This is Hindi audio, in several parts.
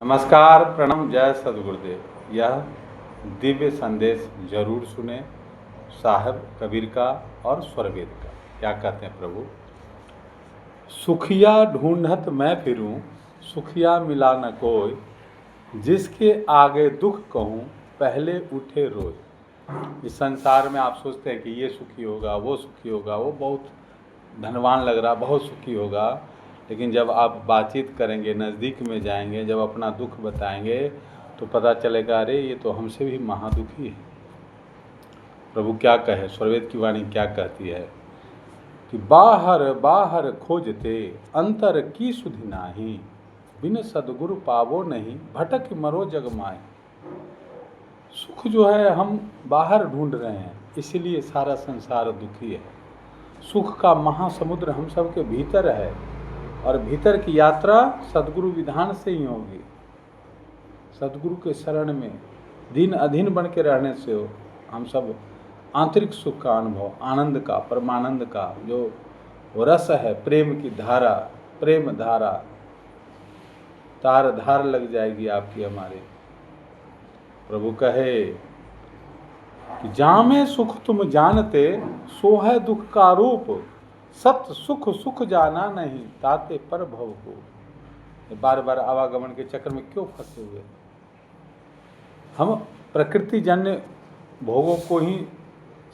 नमस्कार, प्रणाम, जय सद्गुरुदेव। यह दिव्य संदेश जरूर सुने साहब कबीर का और स्वरवेद का। क्या कहते हैं प्रभु? सुखिया ढूंढत मैं फिरूं, सुखिया मिला न कोई, जिसके आगे दुख कहूँ पहले उठे रोए। इस संसार में आप सोचते हैं कि ये सुखी होगा, वो सुखी होगा, वो बहुत धनवान लग रहा, बहुत सुखी होगा, लेकिन जब आप बातचीत करेंगे, नज़दीक में जाएंगे, जब अपना दुख बताएंगे तो पता चलेगा अरे ये तो हमसे भी महादुखी है। प्रभु क्या कहे, स्वरवेद की वाणी क्या कहती है कि बाहर बाहर खोजते अंतर की सुधि नाही, बिन सदगुरु पावो नहीं, भटक मरो जग माही। सुख जो है हम बाहर ढूंढ रहे हैं, इसीलिए सारा संसार दुखी है। सुख का महासमुद्र हम सब के भीतर है, और भीतर की यात्रा सदगुरु विधान से ही होगी। सदगुरु के शरण में दिन अधीन बन के रहने से हो हम सब आंतरिक सुख का अनुभव, आनंद का, परमानंद का जो रस है, प्रेम की धारा, प्रेम धारा तार धार लग जाएगी आपकी हमारे। प्रभु कहे कि जामे सुख तुम जानते, सो है दुख का रूप, सत्य सुख सुख जाना नहीं, ताते पर भव को। बार बार आवागमन के चक्कर में क्यों फंसे हुए? हम प्रकृति जन्य भोगों को ही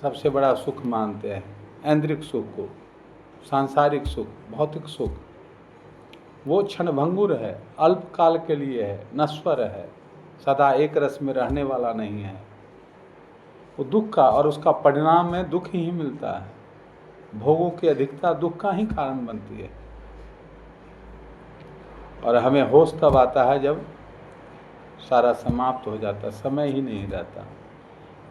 सबसे बड़ा सुख मानते हैं, ऐन्द्रिक सुख को, सांसारिक सुख, भौतिक सुख। वो क्षणभंगुर है, अल्पकाल के लिए है, नश्वर है, सदा एक रस में रहने वाला नहीं है। वो दुख का और उसका परिणाम में दुख ही मिलता है। भोगों की अधिकता दुख का ही कारण बनती है, और हमें होश तब आता है जब सारा समाप्त हो जाता, समय ही नहीं रहता।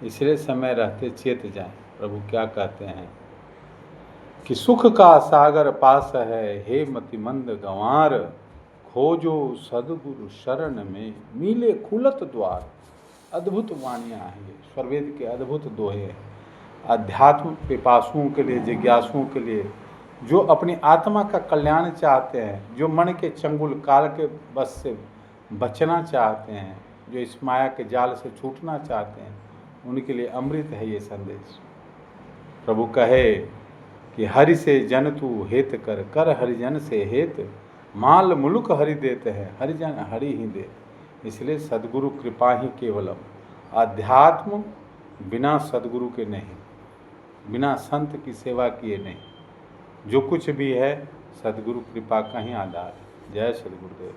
इसलिए समय रहते चेत जाएं। प्रभु क्या कहते हैं कि सुख का सागर पास है, हे मतिमंद गंवार, खोजो सदगुरु शरण में, मिले खुलत द्वार। अद्भुत वाणियाँ हैं ये, स्वरवेद के अद्भुत दोहे हैं। अध्यात्म पिपासुओं के लिए, जिज्ञासुओं के लिए, जो अपनी आत्मा का कल्याण चाहते हैं, जो मन के चंगुल काल के बस से बचना चाहते हैं, जो इस माया के जाल से छूटना चाहते हैं, उनके लिए अमृत है ये संदेश। प्रभु कहे कि हरि से जन तू हेत कर, कर हरिजन से हेत, माल मुलुक हरि देते हैं, हरिजन हरि ही दे। इसलिए सद्गुरु कृपा ही केवलम। अध्यात्म बिना सद्गुरु के नहीं, बिना संत की सेवा किए नहीं। जो कुछ भी है सद्गुरु कृपा का ही आधार है। जय सद्गुरुदेव।